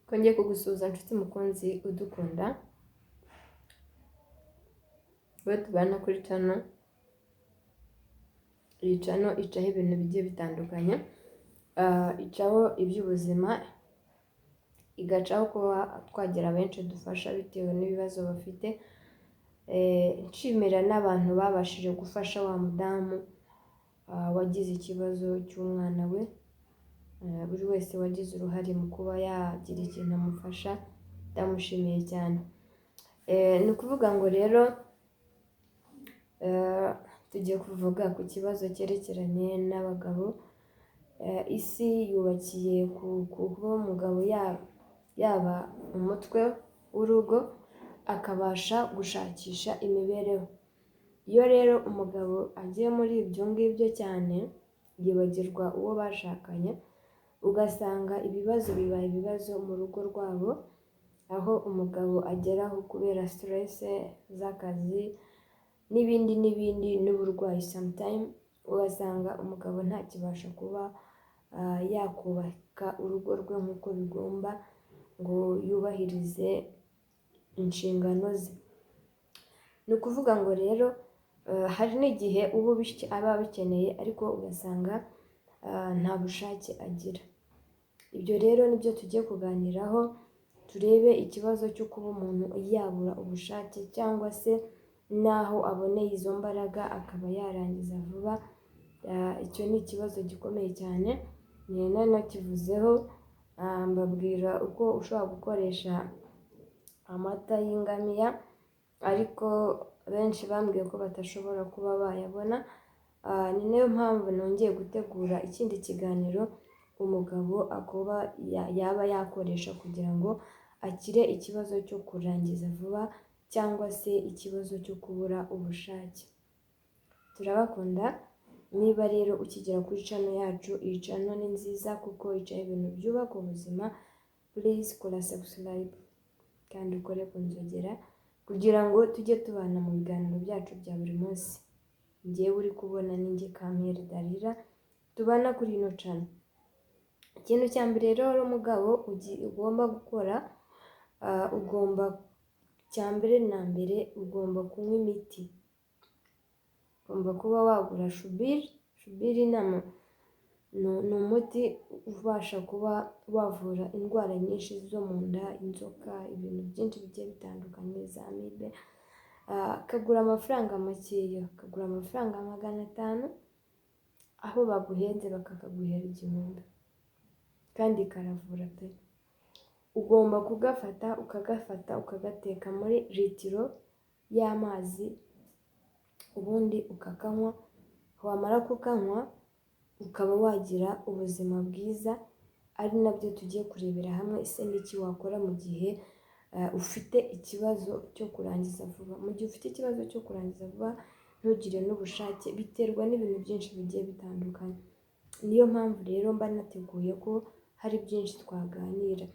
Kongeye kugusuhuza nshuti mukunzi udukunda, we tubana kuri channel. Iyi channel icaho ibintu bigiye bitandukanye, icaho iby'ubuzima, igacaho kuba twagira benshi dufasha bitewe n'ibibazo bafite. Nshimira n'abantu babashije gufasha wa mudamu wagize ikibazo cy'umwana we. Buri wese wagize uruhare mu kuba yagira ikintu amufasha, ndamushimiye cyane. Ni ukuvuga ngo rero tugiye kuvuga ku kibazo cyerekeranye n'abagabo. Isi yubakiye kuba umugabo yaba umutwe w'urugo, akabasha gushakisha imibereho. Iyo rero umugabo agiye muri ibyo ngibyo cyane, yibagirwa uwo bashakanye, ugasanga ibibazo bibaye ibibazo mu rugo rwabo, aho umugabo ageraho kubera stress z'akazi n'ibindi n'uburwayi. Sometimes ugasanga umugabo ntakibasha kuba yakubaka urugo rwe nk'uko bigomba, ngo yubahirize inshingano ze. Ni ukuvuga ngo rero hari n'igihe aba abikeneye ariko ugasanga nta bushake agira. Ibyo rero nibyo tugiye kuganiraho, turebe ikibazo cyo kuba umuntu yabura ubushake cyangwa se naho aboneye izo mbaraga akaba yarangiza vuba. Icyo ni ikibazo gikomeye cyane, nari nakivuzeho mbabwira uko ushobora gukoresha amata y'ingamiya, ariko benshi bambwiye ko batashobora kuba bayabona. Ni nayo mpamvu nongeye gutegura ikindi kiganiro umugabo yaba yakoresha kugira ngo akire ikibazo cyo kurangiza vuba cyangwa se ikibazo cyo kubura ubushake. Turabakunda. Niba rero ukigera kuri channel yacu, iyi channel ni nziza kuko icaho ibintu byubaka ubuzima. Please kora subscribe kandi ukore ku nzogera kugira ngo tujye tubana mu biganiro byacu bya buri munsi. Njyewe uri kubona ni njye Kamere Dalila, tubana kuri ino channel. Ikintu cya mbere rero umugabo ugomba gukora, cya mbere na mbere ugomba kunywa imiti. Ugomba kuba wagura shubiri. Shubiri ni umuti ubasha kuba wavura indwara nyinshi zo mu nda, inzoka, ibintu byinshi bigiye bitandukanye, za amibe. Kagura amafaranga makeya, kagura amafaranga 500, aho baguhenze bakakaguhera 1000, kandi karavura pe. Ugomba ukagafata ukagateka muri litiro y'amazi, ubundi ukakanywa. Wamara kukanywa ukaba wagira ubuzima bwiza. Ari nabyo tugiye kurebera hamwe, ese n'iki wakora mu gihe ufite ikibazo cyo kurangiza vuba. Mu gihe ufite ikibazo cyo kurangiza vuba ntugire n'ubushake, biterwa n'ibintu byinshi bigiye bitandukanye. Niyo mpamvu rero mba nateguye ko hari byinshi twaganira.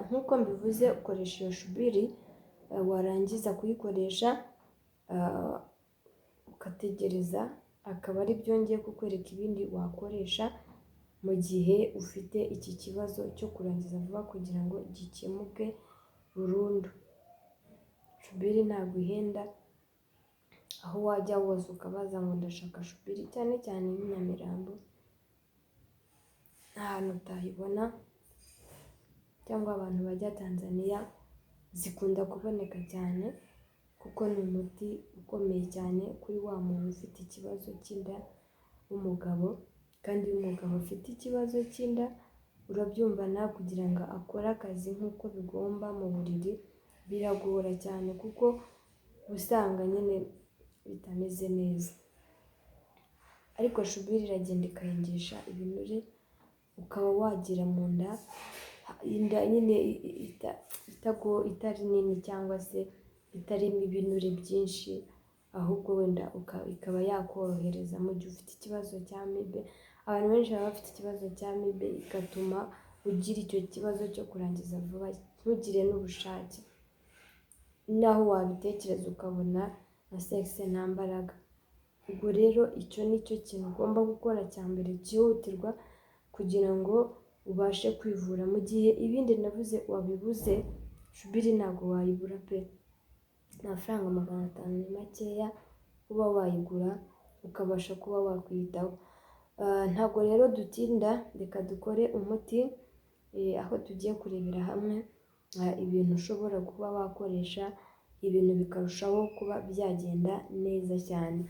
Nk'uko mbivuze, ukoresha iyo shubiri, warangiza kuyikoresha ugategereza, akaba ari byo ngiye kukwereka ibindi wakoresha mu gihe ufite iki kibazo cyo kurangiza vuba kugira ngo gikemuke burundu. Shubiri ntabwo ihenda, aho wajya hose ukabaza ngo ndashaka shubiri, cyane cyane y'Inyamirambo nta hantu utayibona, cyangwa abantu bajya Tanzania zikunda kuboneka cyane, kuko ni umuti ukomeye cyane kuri wa muntu ufite ikibazo cy'inda w'umugabo. Kandi iyo umugabo afite ikibazo cy'inda, urabyumva nawe kugira ngo akore akazi nk'uko bigomba mu buriri biragora cyane, kuko usanga nyine bitameze neza. Ariko shubiri iragenda ikayengesha ibinure, ukaba wagira mu nda inda nyine itari nini cyangwa se itarimo ibinure byinshi, ahubwo wenda ikaba yakorohereza mu gihe ufite ikibazo cya amibe. Abantu benshi baba bafite ikibazo cya amibe, igatuma ugira icyo kibazo cyo kurangiza vuba, ntugire n'ubushake, naho wabitekereza ukabona na sex nta mbaraga. Ubwo rero icyo ni cyo kintu ugomba gukora cya mbere cyihutirwa, kugira ngo ubashe kwivura. Mu gihe ibindi navuze wabibuze, shubiri ntabwo wayibura pe. Amafaranga 500 ni makeya uba wayigura ukabasha kuba wakwiyitaho. Ntabwo rero dutinda, reka dukore umuti, aho tugiye kurebera hamwe ibintu ushobora kuba wakoresha, ibintu bikarushaho kuba byagenda neza cyane.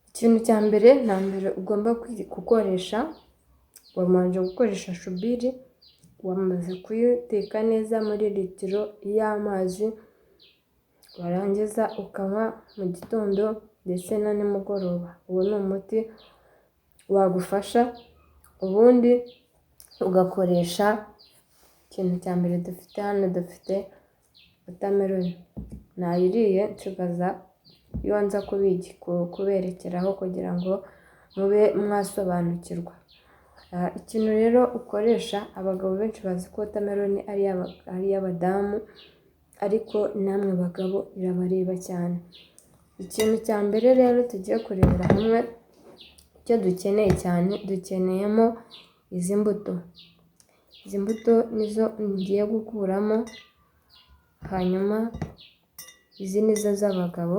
Ikintu cya mbere na mbere ugomba gukoresha, wamanje gukoresha shubiri, wamaze kuyiteka neza muri litiro y'amazi, warangiza ukanywa mu gitondo ndetse na nimugoroba. Uwo ni umuti wagufasha. Ubundi ugakoresha ikintu cya mbere dufite hano, dufite watermelon. Nayiriye nsigaza iyo nza kuberekeraho kugira ngo mube mwasobanukirwa. Ikintu rero ukoresha, abagabo benshi bazi ko watermelon ari iy'abadamu, ariko namwe bagabo irabareba cyane. Ikintu cya mbere rero tugiye kurebera hamwe, icyo dukeneye cyane, dukeneyemo izi mbuto. Izi mbuto nizo ngiye gukuramo, hanyuma izi nizo z'abagabo.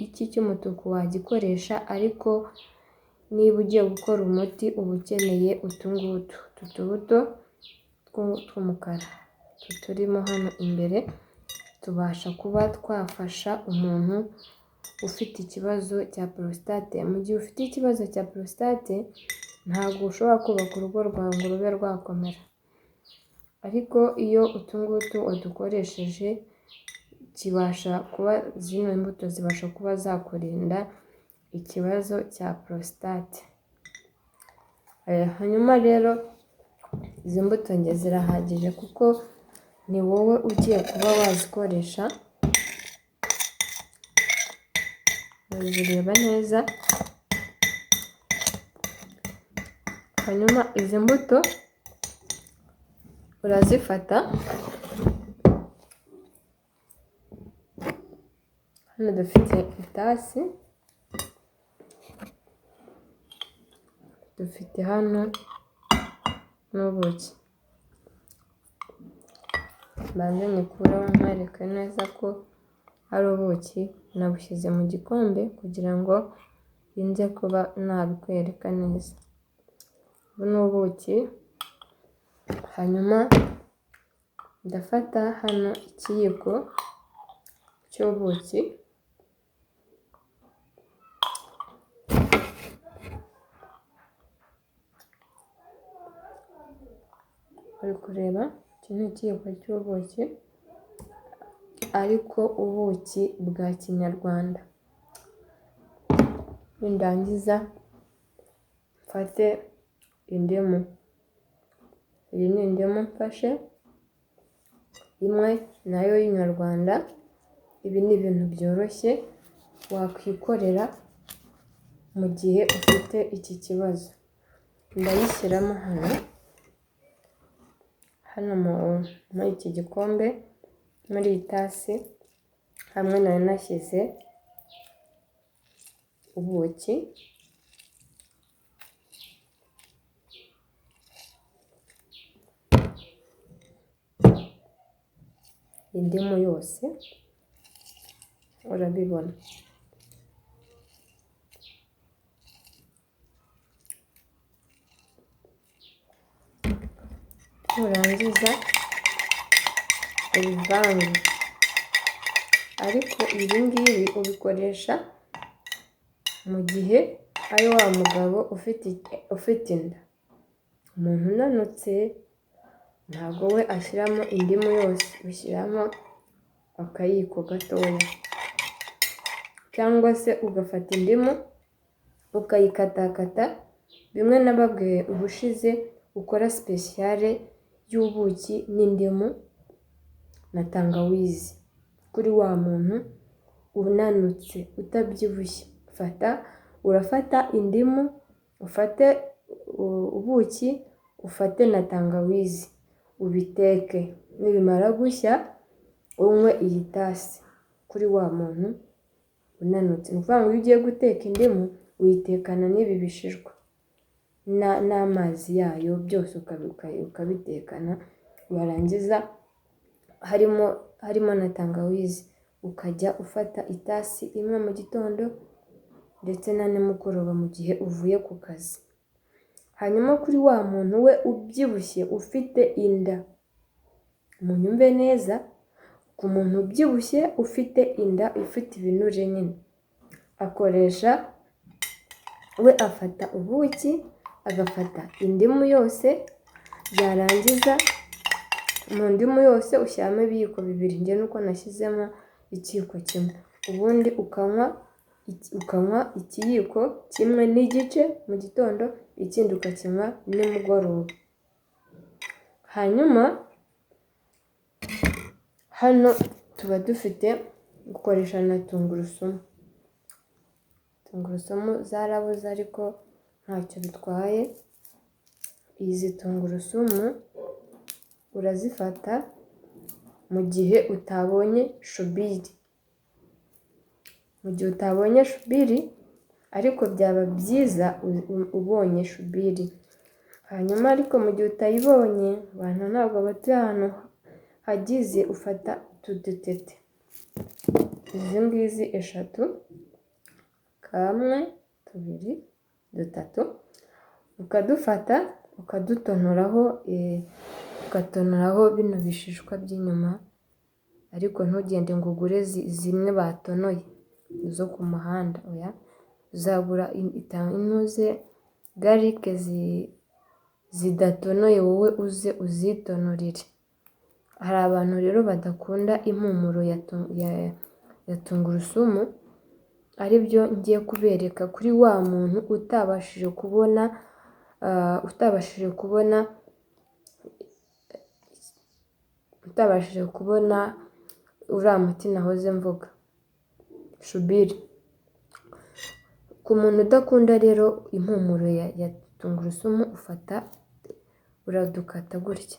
Iki cy'umutuku wagikoresha, ariko niba ugiye gukora umuti uba ukeneye utu tubuto tw'umukara turimo hano imbere, tubasha kuba twafasha umuntu ufite ikibazo cya prostate. Mu gihe ufite ikibazo cya prostate, ntabwo ushobora kubaka urugo rwawe ngo rube rwakomera, ariko iyo utu wadukoresheje, zino mbuto zibasha kuba zakurinda ikibazo cya prostate. Hanyuma rero izi mbuto njye zirahagije, kuko ni wowe ugiye kuba wazikoresha. Uzireba neza, hanyuma izi mbuto urazifata. Hano dufite itasi, dufite hano n'ubuki. Mbanze nyikureho nkwereke neza ko ari ubuki. Nabushyize mu gikombe kugira ngo nze kuba nabikwereka neza. Ubu ni ubuki. Hanyuma ndafata hano ikiyiko cy'ubuki, uri kureba, iki ni ikiyiko cy'ubuki, ariko ubuki bwa kinyarwanda. Nindangiza mfate indimu. Iyi ni indimu mfashe, imwe nayo y'inyarwanda. Ibi ni ibintu byoroshye wakwikorera mu gihe ufite iki kibazo. Ndayishyiramo hano muri iki gikombe, muri iyi tasi. Hamwe nari nashyize ubuki, indimu yose, urabibona. Nurangiza ubivange, ariko ibi ngibi ubikoresha mu gihe ari wa mugabo ufite inda. Umuntu unanutse ntabwo we ashyiramo indimu yose, ushyiramo akayiko gatoya, cyangwa se ugafata indimu ukayikatakata. Bimwe nababwiye ubushize, ukora sipesiyare y'ubuki n'indimu na tangawizi kuri wa muntu unanutse utabyibushye. Urafata indimu, ufate ubuki, ufate na tangawizi, ubiteke. Nibimara gushya unywe iyi tasi kuri wa muntu unanutse. Ni ukuvuga ngo iyo ugiye guteka indimu uyitekana n'ibi bishishwa n'amazi yayo byose ukabitekana, warangiza harimo na tangawizi, ukajya ufata itasi imwe mu gitondo ndetse na nimugoroba mu gihe uvuye ku kazi. Hanyuma kuri wa muntu we ubyibushye ufite inda, munyumve neza, ku muntu ubyibushye ufite inda ifite ibinure nyine, we afata ubuki, agafata indimu yose, yarangiza mu ndimu yose ushyiramo ibiyiko bibiri, njye nuko nashyizemo ikiyiko kimwe, ubundi ukanywa ikiyiko kimwe n'igice mu gitondo, ikindi ukakinywa nimugoroba. Hanyuma hano tuba dufite gukoresha na tungurusumu. Tungurusumu zarabuze ariko ntacyo bitwaye. Izi tungurusumu urazifata mu gihe utabonye shubiri. Mu gihe utabonye shubiri, ariko byaba byiza ubonye shubiri. Hanyuma ariko mu gihe utayibonye, abantu ntabwo batuye ahantu hagize, ufata utu dutete. Izi ngizi 3, 1, 2, 3, ukadufata ukatonoraho bino bishishwa by'inyuma, ariko ntugende ngo ugure zimwe batonoye zo ku muhanda, oya, uzagura intuze garike zidatonoye, wowe uze uzitonorere. Hari abantu rero badakunda impumuro ya tungurusumu, aribyo ngiye kubereka kuri wa muntu utabashije kubona uriya muti nahoze mvuga, shubiri. Ku muntu udakunda rero impumuro ya tungurusumu, uradukata gutya.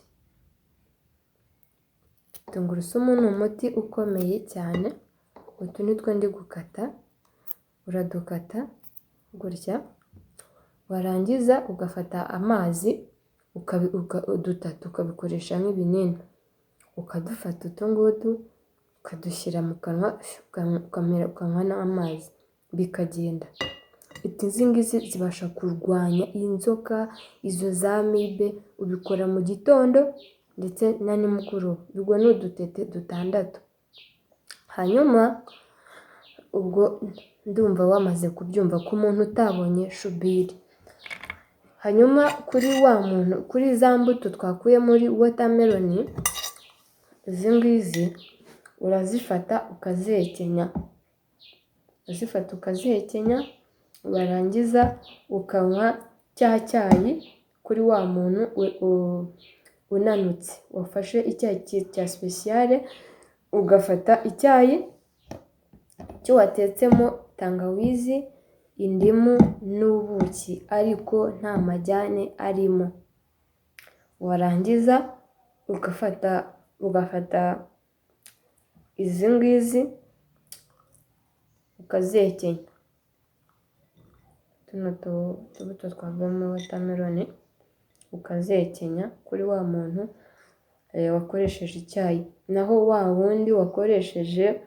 Tungurusumu ni umuti ukomeye cyane, utu nitwo ndi gukata, uradukata gutya, warangiza ugafata amazi udutatu ukabikoresha nk'ibinini, ukadufata utungutu ukadushyira mu kanwa, ukanywa n'amazi bikagenda. Izi ngizi zibasha kurwanya inzoka, izo za amibe, ubikora mu gitondo ndetse na nimugoroba. Ubwo ni udutete 6. Hanyuma ubwo ndumva wamaze kubyumva ku muntu utabonye shubiri. Hanyuma kuri za mbuto twakuye muri watermelon, izi ngizi urazifata ukazihekenya, warangiza ukanywa cya cyayi kuri wa muntu unanutse, wafashe icyayi cya speciale, ugafata icyayi cyo watetsemo tangawizi, indimu n'ubuki, ariko nta majyane arimo. Warangiza ugafata izi ngizi ukazihekenya, tuno tubuto twavamo watermelon, ukazihekenya kuri wa muntu wakoresheje icyayi. Naho wa wundi wakoresheje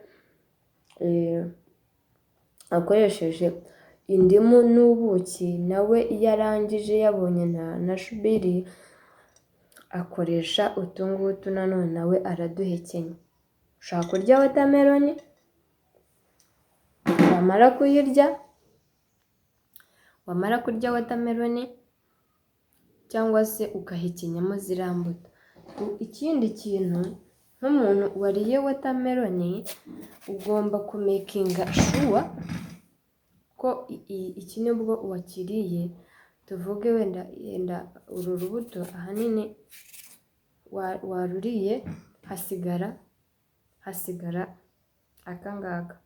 indimu n'ubuki, nawe iyo arangije yabonye na shubiri, akoresha utu ngutu nanone, nawe araduhekenya. Ushaka kurya watermelon, wamara kurya watermelon cyangwa se ugahekenyamo ziriya mbuto. Ikindi kintu, nk'umuntu wariye watermelon, ugomba kumekinga sure ko iki nibwo wakiriye. Tuvuge wenda uru rubuto ahanini waruriye, hasigara akangaka.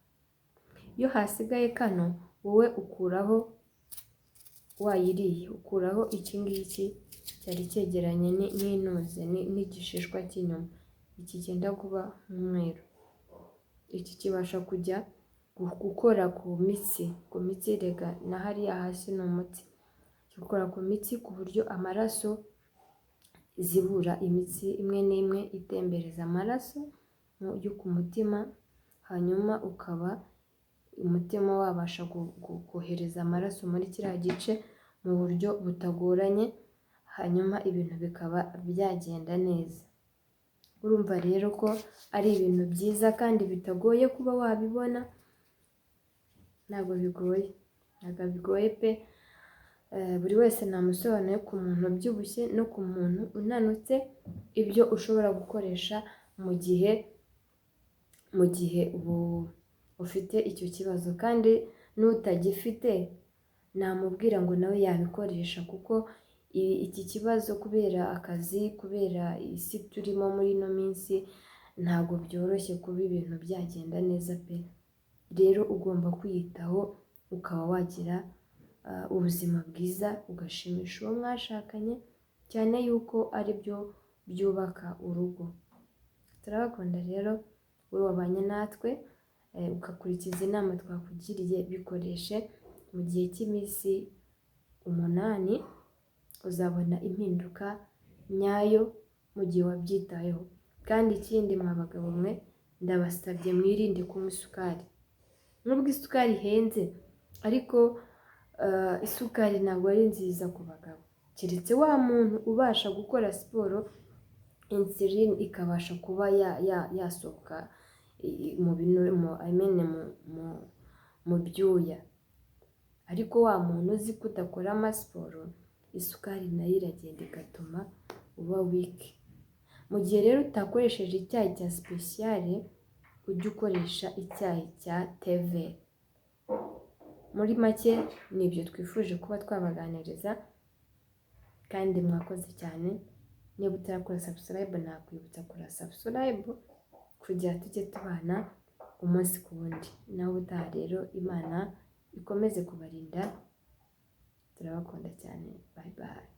Iyo hasigaye kano, wowe ukuraho wayiriye, ukuraho iki ngiki cyari cyegeranye n'intuze n'igishishwa cy'inyuma, iki cyenda kuba umweru. Iki kibasha kujya gukora ku mitsi rega na hariya hasi ni umutsi, gukora ku mitsi ku buryo amaraso zibura imitsi imwe n'imwe itembereza amaraso yo ku mutima, hanyuma ukaba umutima wabasha kohereza amaraso muri kiriya gice mu buryo butagoranye, hanyuma ibintu bikaba byagenda neza. Urumva rero ko ari ibintu byiza kandi bitagoye kuba wabibona, ntabwo bigoye pe. Buri wese namusobanuye ku muntu ubyibushye no ku muntu unanutse ibyo ushobora gukoresha mu gihe ufite icyo kibazo, kandi n'utagifite namubwira ngo nawe yabikoresha, kuko iki kibazo kubera akazi, kubera isi turimo muri ino minsi, ntabwo byoroshye kuba ibintu byagenda neza pe. Rero ugomba kwiyitaho ukaba wagira ubuzima bwiza, ugashimisha uwo mwashakanye, cyane yuko ari byo byubaka urugo. Turabakunda rero, wowe wabanye natwe ugakurikiza inama twakugiriye, bikoreshe mu gihe cy'iminsi 8 uzabona impinduka nyayo mu gihe wabyitayeho. Kandi ikindi mwa bagabo mwe, ndabasabye mwirinde kunywa isukari. Nubwo isukari ihenze, ariko isukari ntabwo ari nziza ku bagabo, keretse wa muntu ubasha gukora siporo, insulin ikabasha kuba yasohoka mu byuya. Ariko wa muntu uzi ko udakora amasiporo, isukari nayo iragenda igatuma uba weak. Mu gihe rero utakoresheje icyayi cya sipesiyare, ujye ukoresha icyayi cya teve. Muri make ni ibyo twifuje kuba twabaganiriza, kandi mwakoze cyane. Niba utarakora subscribe, nakwibutsa kora subscribe kugira tujye tubana umunsi ku wundi. Nawe utaha rero, Imana ikomeze kubarinda, turabakunda cyane, bye bye.